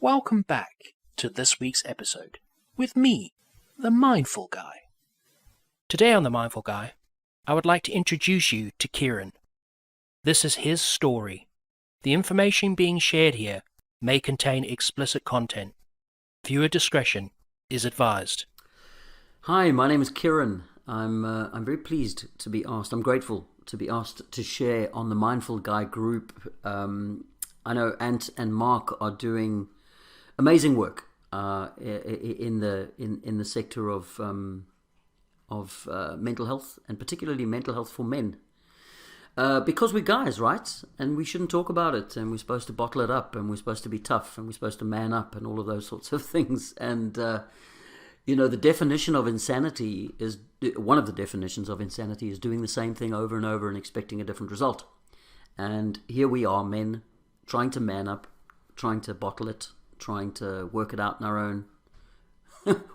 welcome back to this week's episode with me, the Mindful Guy. Today on The Mindful Guy, I would like to introduce you to Kieran. This is his story. The information being shared here may contain explicit content. Viewer discretion is advised. Hi, my name is Kieran. I'm very pleased to be asked. I'm grateful to be asked to share on the Mindful Guy group. I know Ant and Mark are doing amazing work in the sector of mental health, and particularly mental health for men. Because we're guys, right? And we shouldn't talk about it, and we're supposed to bottle it up, and we're supposed to be tough, and we're supposed to man up, and all of those sorts of things. And the definition of insanity is, one of the definitions of insanity is doing the same thing over and over and expecting a different result. And here we are, men, trying to man up, trying to bottle it, trying to work it out on our own,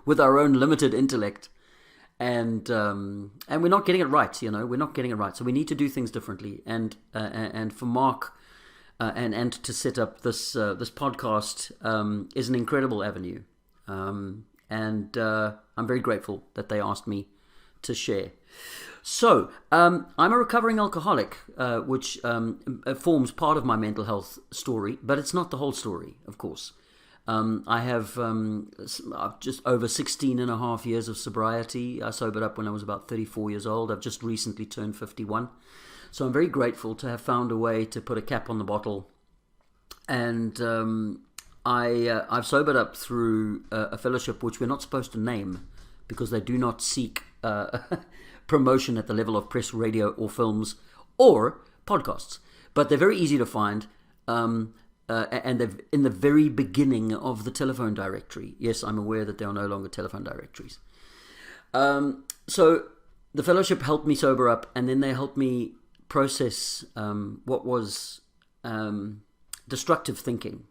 with our own limited intellect. And we're not getting it right, we're not getting it right. So we need to do things differently. And for Mark and to set up this podcast is an incredible avenue. And I'm very grateful that they asked me to share. So I'm a recovering alcoholic, which forms part of my mental health story, but it's not the whole story, of course. I have just over 16 and a half years of sobriety. I sobered up when I was about 34 years old. I've just recently turned 51. So I'm very grateful to have found a way to put a cap on the bottle. And I've sobered up through a fellowship which we're not supposed to name because they do not seek promotion at the level of press, radio, or films, or podcasts. But they're very easy to find. And they're in the very beginning of the telephone directory. Yes, I'm aware that there are no longer telephone directories. So the fellowship helped me sober up, and then they helped me process what was destructive thinking,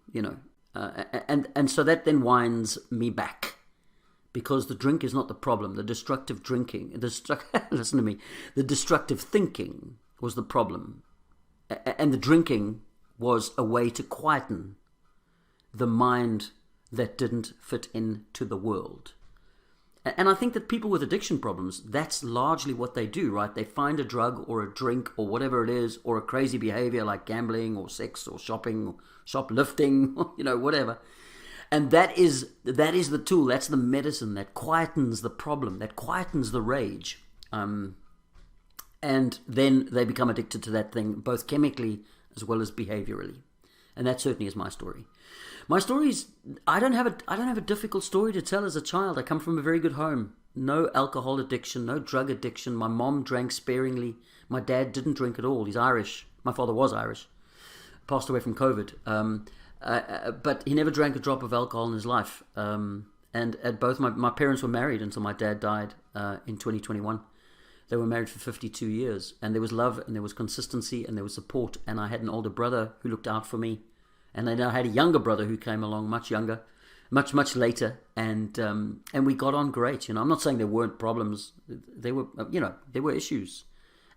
and so that then winds me back, because the drink is not the problem. The destructive drinking, listen to me, the destructive thinking was the problem, and the drinking was a way to quieten the mind that didn't fit into the world. And I think that people with addiction problems, that's largely what they do, right? They find a drug or a drink or whatever it is, or a crazy behavior like gambling or sex or shopping or shoplifting, whatever. And that is the tool, that's the medicine that quietens the problem, that quietens the rage. And then they become addicted to that thing, both chemically as well as behaviorally. And that certainly is my story. My story is, I don't have a difficult story to tell as a child. I come from a very good home. No alcohol addiction, no drug addiction. My mom drank sparingly. My dad didn't drink at all. He's Irish. My father was Irish. Passed away from COVID. But he never drank a drop of alcohol in his life. And both my parents were married until my dad died in 2021. They were married for 52 years, and there was love, and there was consistency, and there was support, and I had an older brother who looked out for me, and I now had a younger brother who came along much younger, much later, and we got on great. I'm not saying there weren't problems. There were issues,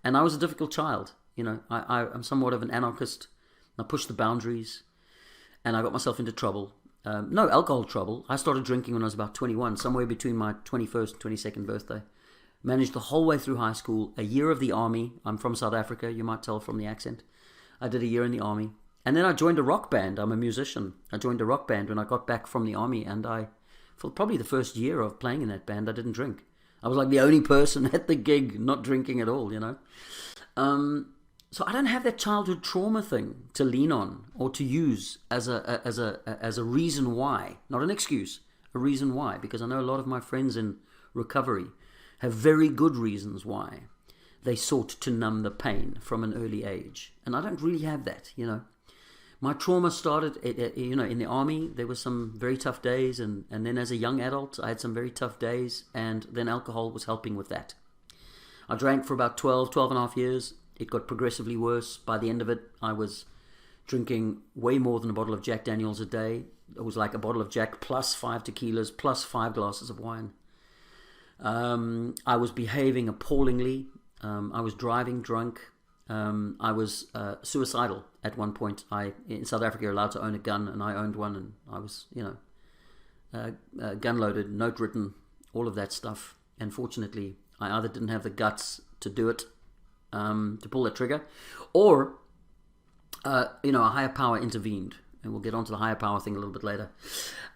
and I was a difficult child. I'm somewhat of an anarchist. I pushed the boundaries, and I got myself into trouble. No alcohol trouble. I started drinking when I was about 21, somewhere between my 21st and 22nd birthday. Managed the whole way through high school, a year of the army. I'm from South Africa, you might tell from the accent. I did a year in the army. And then I joined a rock band. I'm a musician. I joined a rock band when I got back from the army, and for probably the first year of playing in that band, I didn't drink. I was like the only person at the gig not drinking at all, So I don't have that childhood trauma thing to lean on or to use as a reason why. Not an excuse, a reason why. Because I know a lot of my friends in recovery have very good reasons why they sought to numb the pain from an early age. And I don't really have that, My trauma started, in the army. There were some very tough days. And then as a young adult, I had some very tough days. And then alcohol was helping with that. I drank for about 12 and a half years. It got progressively worse. By the end of it, I was drinking way more than a bottle of Jack Daniels a day. It was like a bottle of Jack plus 5 tequilas plus 5 glasses of wine. I was behaving appallingly. I was driving drunk. I was suicidal at one point. In South Africa, you're allowed to own a gun, and I owned one, and I was, gun loaded, note written, all of that stuff. And fortunately, I either didn't have the guts to do it, to pull the trigger, or a higher power intervened, and we'll get onto the higher power thing a little bit later.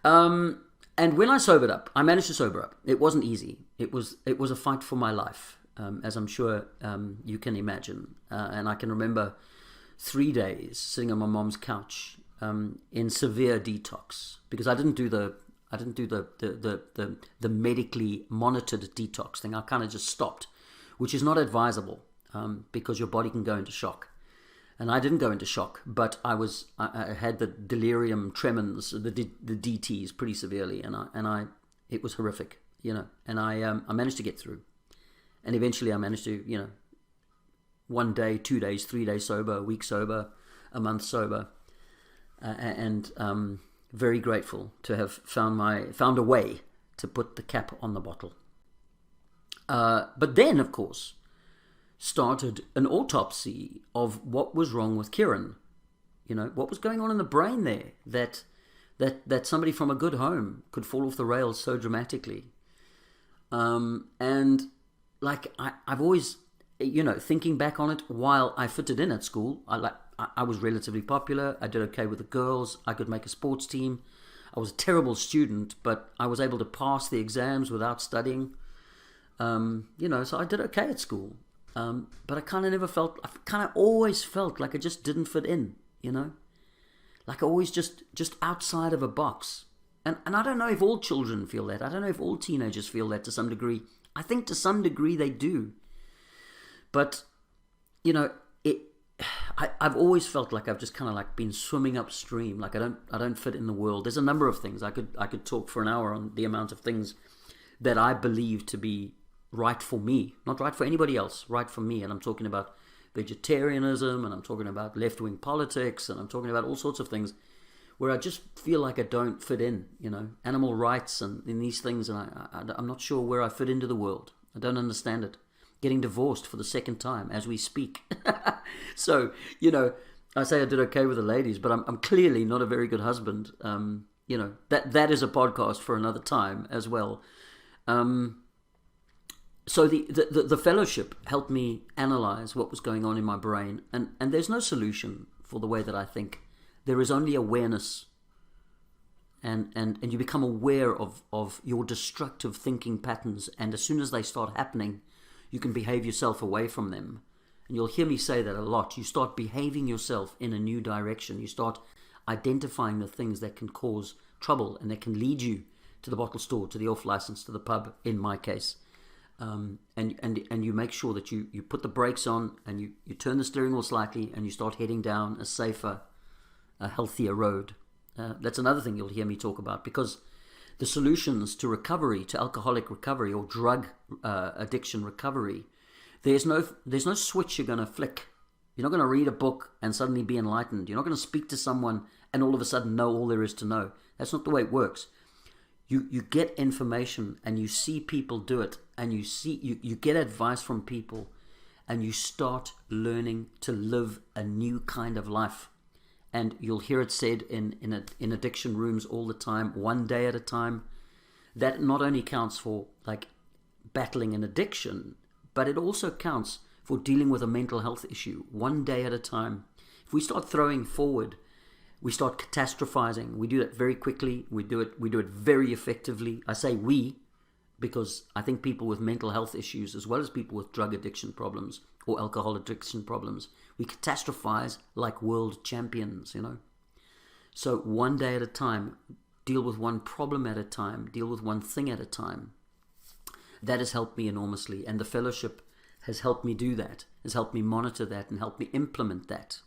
And when I sobered up, I managed to sober up. It wasn't easy. It was a fight for my life, as I'm sure you can imagine. And I can remember 3 days sitting on my mom's couch in severe detox, because I didn't do the medically monitored detox thing. I kind of just stopped, which is not advisable because your body can go into shock. And I didn't go into shock, but I had the delirium tremens, the DTs pretty severely, and it was horrific, And I managed to get through, and eventually I managed to, 1 day, 2 days, 3 days sober, a week sober, a month sober, and very grateful to have found a way to put the cap on the bottle. But then, of course, started an autopsy of what was wrong with Kieran. What was going on in the brain there that somebody from a good home could fall off the rails so dramatically. And like I've always, thinking back on it, while I fitted in at school, I was relatively popular. I did okay with the girls. I could make a sports team. I was a terrible student, but I was able to pass the exams without studying. So I did okay at school. But I kind of always felt like I just didn't fit in, like always just outside of a box. And I don't know if all children feel that. I don't know if all teenagers feel that to some degree. I think to some degree they do. But, I've always felt like I've just kind of like been swimming upstream. Like I don't fit in the world. There's a number of things. I could talk for an hour on the amount of things that I believe to be right for me, not right for anybody else, right for me. And I'm talking about vegetarianism, and I'm talking about left-wing politics, and I'm talking about all sorts of things where I just feel like I don't fit in, animal rights and in these things, and I'm not sure where I fit into the world. I don't understand it. Getting divorced for the second time as we speak. So, I say I did okay with the ladies, but I'm clearly not a very good husband. That is a podcast for another time as well. So the fellowship helped me analyze what was going on in my brain, and there's no solution for the way that I think. There is only awareness, and you become aware of your destructive thinking patterns, and as soon as they start happening, you can behave yourself away from them. And you'll hear me say that a lot. You start behaving yourself in a new direction. You start identifying the things that can cause trouble and that can lead you to the bottle store, to the off license, to the pub, in my case. And you make sure that you put the brakes on, and you turn the steering wheel slightly, and you start heading down a safer, a healthier road. That's another thing you'll hear me talk about, because the solutions to recovery, to alcoholic recovery or drug addiction recovery, there's no switch you're going to flick. You're not going to read a book and suddenly be enlightened. You're not going to speak to someone and all of a sudden know all there is to know. That's not the way it works. You get information, and you see people do it, and you get advice from people, and you start learning to live a new kind of life. And you'll hear it said in addiction rooms all the time, 1 day at a time. That not only counts for like battling an addiction, but it also counts for dealing with a mental health issue, 1 day at a time. If we start throwing forward, we start catastrophizing. We do that very quickly. We do it very effectively. I say we, because I think people with mental health issues, as well as people with drug addiction problems or alcohol addiction problems, we catastrophize like world champions, So 1 day at a time, deal with one problem at a time, deal with one thing at a time. That has helped me enormously, and the fellowship has helped me do that, has helped me monitor that, and helped me implement that.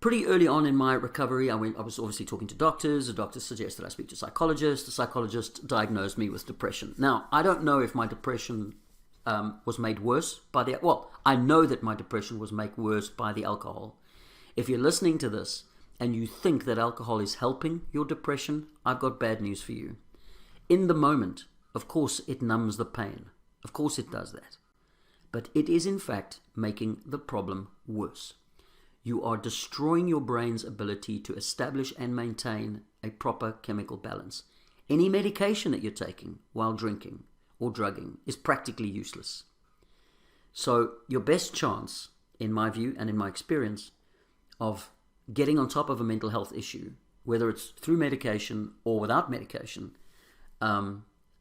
Pretty early on in my recovery, I was obviously talking to doctors. The doctor suggested I speak to a psychologist. The psychologist diagnosed me with depression. Now, I don't know if my depression was made worse by I know that my depression was made worse by the alcohol. If you're listening to this and you think that alcohol is helping your depression, I've got bad news for you. In the moment, of course, it numbs the pain. Of course it does that. but it is in fact making the problem worse. You are destroying your brain's ability to establish and maintain a proper chemical balance. Any medication that you're taking while drinking or drugging is practically useless. So your best chance, in my view and in my experience, of getting on top of a mental health issue, whether it's through medication or without medication,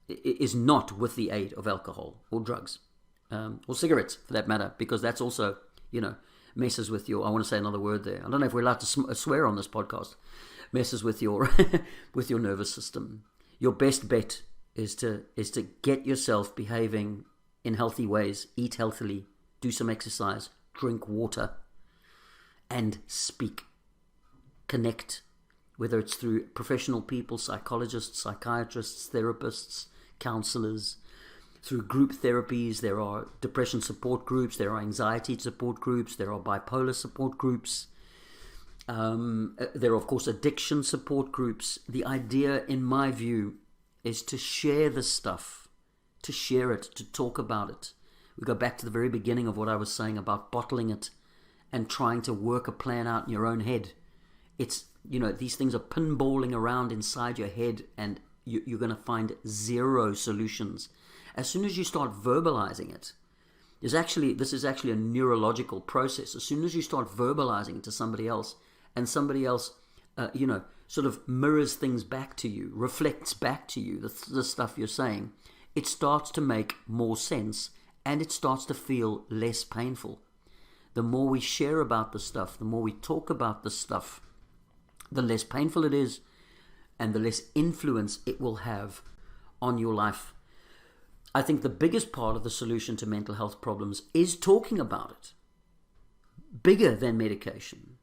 is not with the aid of alcohol or drugs, or cigarettes for that matter, because that's also, messes with your, I want to say another word there. I don't know if we're allowed to swear on this podcast. Messes with your with your nervous system. Your best bet is to get yourself behaving in healthy ways, eat healthily, do some exercise, drink water, and speak. Connect, whether it's through professional people, psychologists, psychiatrists, therapists, counselors, through group therapies. There are depression support groups, there are anxiety support groups, there are bipolar support groups. There are, of course, addiction support groups. The idea, in my view, is to share the stuff, to share it, to talk about it. We go back to the very beginning of what I was saying about bottling it and trying to work a plan out in your own head. It's, these things are pinballing around inside your head, and you're going to find zero solutions. As soon as you start verbalizing it, this is actually a neurological process. As soon as you start verbalizing it to somebody else, and somebody else, sort of mirrors things back to you, reflects back to you the stuff you're saying, it starts to make more sense, and it starts to feel less painful. The more we share about the stuff, the more we talk about the stuff, the less painful it is, and the less influence it will have on your life. I think the biggest part of the solution to mental health problems is talking about it. Bigger than medication.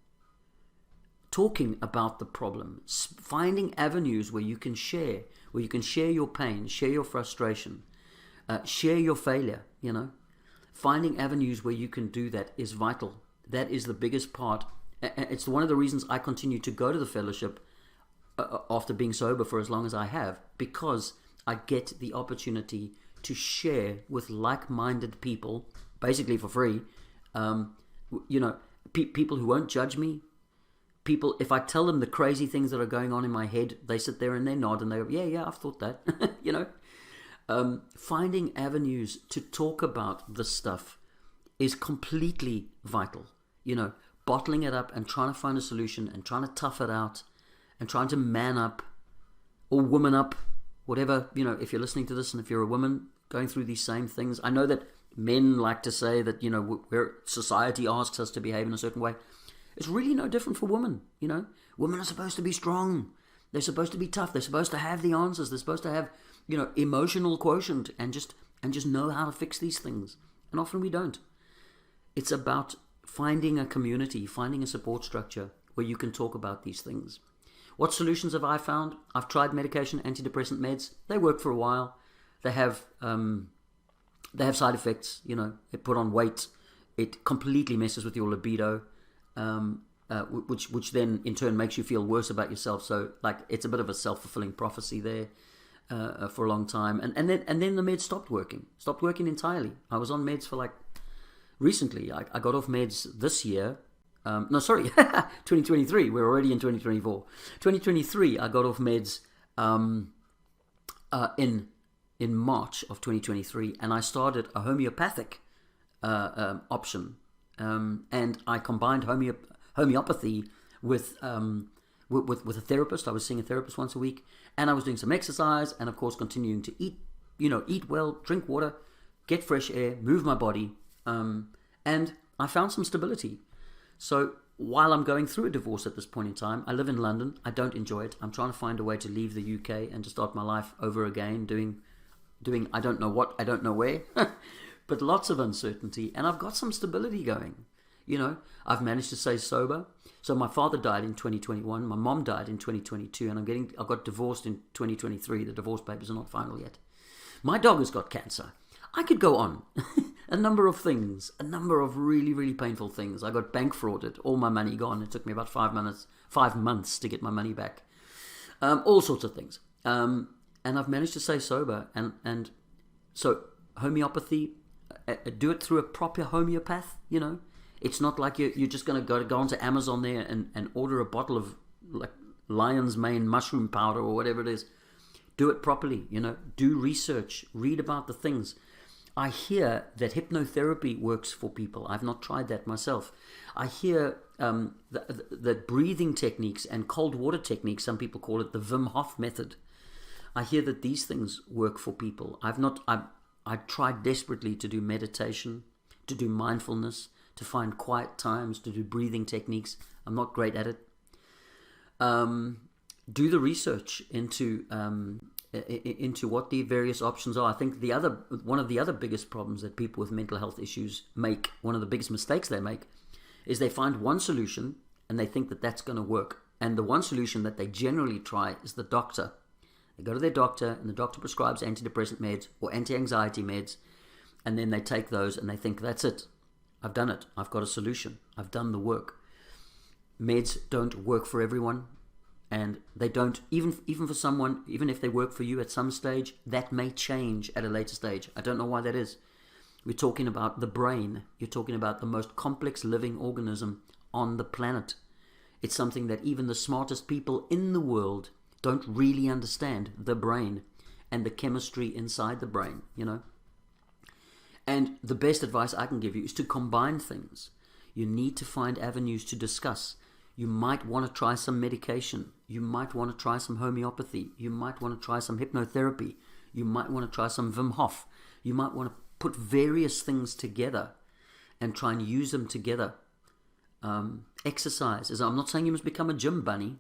Talking about the problem, finding avenues where you can share your pain, share your frustration, share your failure, Finding avenues where you can do that is vital. That is the biggest part. It's one of the reasons I continue to go to the fellowship after being sober for as long as I have, because I get the opportunity to share with like-minded people, basically for free, people who won't judge me. People, if I tell them the crazy things that are going on in my head, they sit there and they nod and they go, yeah, I've thought that, Finding avenues to talk about this stuff is completely vital. Bottling it up and trying to find a solution and trying to tough it out and trying to man up or woman up, whatever, if you're listening to this and if you're a woman going through these same things. I know that men like to say that, where society asks us to behave in a certain way. It's really no different for women, Women are supposed to be strong. They're supposed to be tough. They're supposed to have the answers. They're supposed to have, emotional quotient and just know how to fix these things. And often we don't. It's about finding a community, finding a support structure where you can talk about these things. What solutions have I found? I've tried medication, antidepressant meds. They work for a while. They have side effects. It put on weight. It completely messes with your libido, which then in turn makes you feel worse about yourself. So it's a bit of a self-fulfilling prophecy there for a long time. And then the meds stopped working entirely. I was on meds for recently. I got off meds this year. 2023. We're already in 2024. 2023, I got off meds in March of 2023, and I started a homeopathic option, and I combined homeopathy with a therapist. I was seeing a therapist once a week, and I was doing some exercise, and of course continuing to eat well, drink water, get fresh air, move my body, and I found some stability. So while I'm going through a divorce at this point in time, I live in London. I don't enjoy it. I'm trying to find a way to leave the UK and to start my life over again, doing I don't know what, I don't know where, but lots of uncertainty. And I've got some stability going. I've managed to stay sober. So my father died in 2021. My mom died in 2022, and I got divorced in 2023. The divorce papers are not final yet. My dog has got cancer. I could go on. A number of things, a number of really, really painful things. I got bank frauded, all my money gone. It took me about 5 months to get my money back. All sorts of things. And I've managed to stay sober. And so homeopathy, do it through a proper homeopath. It's not like you're just going to go onto Amazon there and order a bottle of like lion's mane mushroom powder or whatever it is. Do it properly. Do research, read about the things. I hear that hypnotherapy works for people. I've not tried that myself. I hear that breathing techniques and cold water techniques, some people call it the Wim Hof method. I hear that these things work for people. I tried desperately to do meditation, to do mindfulness, to find quiet times, to do breathing techniques. I'm not great at it. Do the research into what the various options are. I think one of the other biggest problems that people with mental health issues make, one of the biggest mistakes they make, is they find one solution and they think that that's going to work. And the one solution that they generally try is the doctor. They go to their doctor and the doctor prescribes antidepressant meds or anti-anxiety meds, and then they take those and they think, that's it. I've done it. I've got a solution. I've done the work. Meds don't work for everyone. And they don't, even for someone, even if they work for you at some stage, that may change at a later stage. I don't know why that is. We're talking about the brain. You're talking about the most complex living organism on the planet. It's something that even the smartest people in the world don't really understand, the brain and the chemistry inside the brain, And the best advice I can give you is to combine things. You need to find avenues to discuss. You might want to try some medication. You might want to try some homeopathy. You might want to try some hypnotherapy. You might want to try some Wim Hof. You might want to put various things together and try and use them together. Exercise. I'm not saying you must become a gym bunny,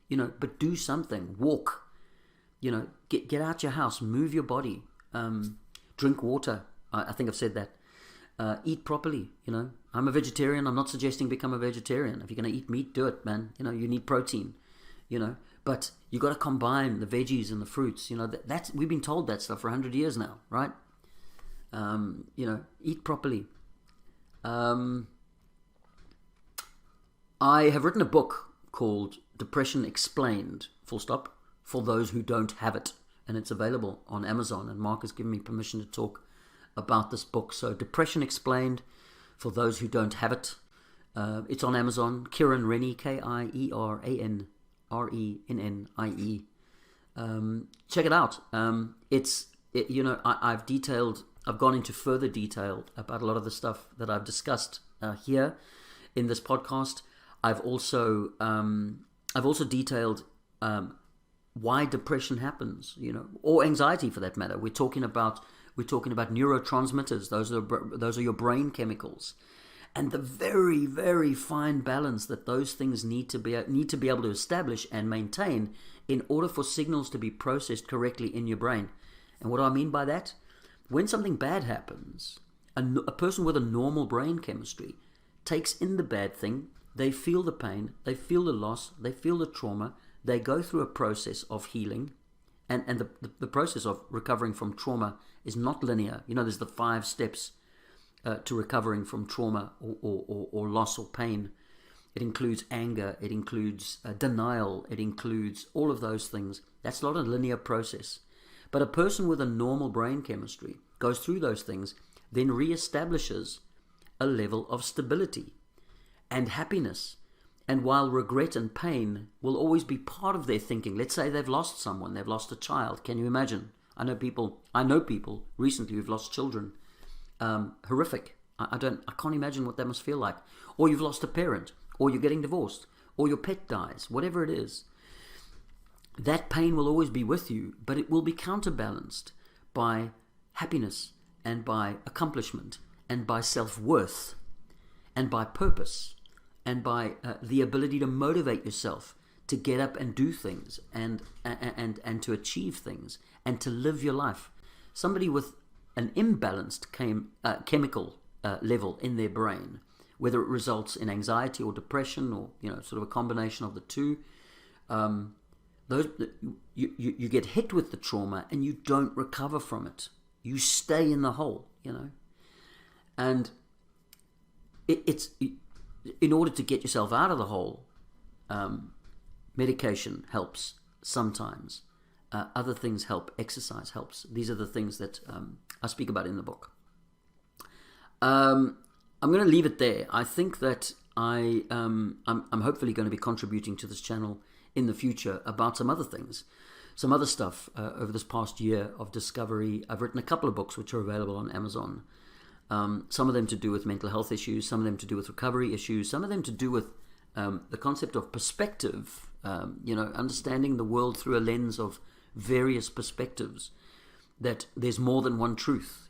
but do something. Walk. Get out your house. Move your body. Drink water. I think I've said that. Eat properly, I'm a vegetarian. I'm not suggesting become a vegetarian. If you're going to eat meat, do it, man. You need protein, but you got to combine the veggies and the fruits. That's we've been told that stuff for 100 years now, right? Eat properly. I have written a book called Depression Explained, full stop, for those who don't have it. And it's available on Amazon. And Mark has given me permission to talk about this book. So Depression Explained, for those who don't have it. It's on Amazon. Kieran Rennie, Kieranrennie. Check it out. I've gone into further detail about a lot of the stuff that I've discussed here in this podcast. I've also detailed why depression happens, or anxiety for that matter. We're talking about neurotransmitters. Those are your brain chemicals, and the very, very fine balance that those things need to be able to establish and maintain in order for signals to be processed correctly in your brain. And what do I mean by that? When something bad happens, a person with a normal brain chemistry takes in the bad thing. They feel the pain, they feel the loss, they feel the trauma, they go through a process of healing, and the process of recovering from trauma is not linear. There's the 5 steps to recovering from trauma or loss or pain. It includes anger, it includes denial, it includes all of those things. That's not a linear process. But a person with a normal brain chemistry goes through those things, then reestablishes a level of stability and happiness. And while regret and pain will always be part of their thinking, let's say they've lost someone, they've lost a child. Can you imagine? I know people recently who've lost children. Horrific. I can't imagine what that must feel like. Or you've lost a parent, or you're getting divorced, or your pet dies, whatever it is. That pain will always be with you, but it will be counterbalanced by happiness and by accomplishment and by self-worth and by purpose and by the ability to motivate yourself to get up and do things and to achieve things and to live your life. Somebody with an imbalanced chemical level in their brain, whether it results in anxiety or depression or sort of a combination of the two, you get hit with the trauma and you don't recover from it. You stay in the hole, and it's in order to get yourself out of the hole. Medication helps sometimes. Other things help. Exercise helps. These are the things that I speak about in the book. I'm going to leave it there. I think that I'm hopefully going to be contributing to this channel in the future about some other things, some other stuff over this past year of discovery. I've written a couple of books which are available on Amazon. Some of them to do with mental health issues, some of them to do with recovery issues, some of them to do with the concept of perspective, understanding the world through a lens of various perspectives, that there's more than one truth,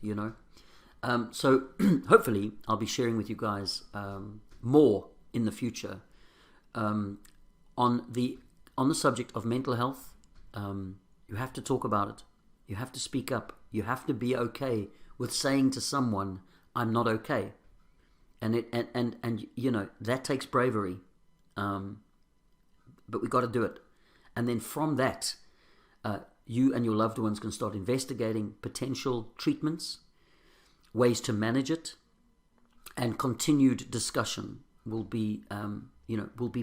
So hopefully I'll be sharing with you guys more in the future on the subject of mental health. You have to talk about it. You have to speak up. You have to be okay with saying to someone, "I'm not okay," and that takes bravery. But we got to do it, and then from that, you and your loved ones can start investigating potential treatments, ways to manage it, and continued discussion will be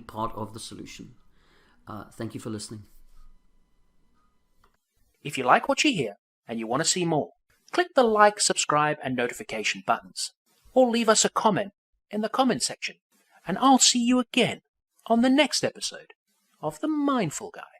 part of the solution. Thank you for listening. If you like what you hear and you want to see more, click the like, subscribe, and notification buttons, or leave us a comment in the comment section, and I'll see you again on the next episode of The Mindful Guy.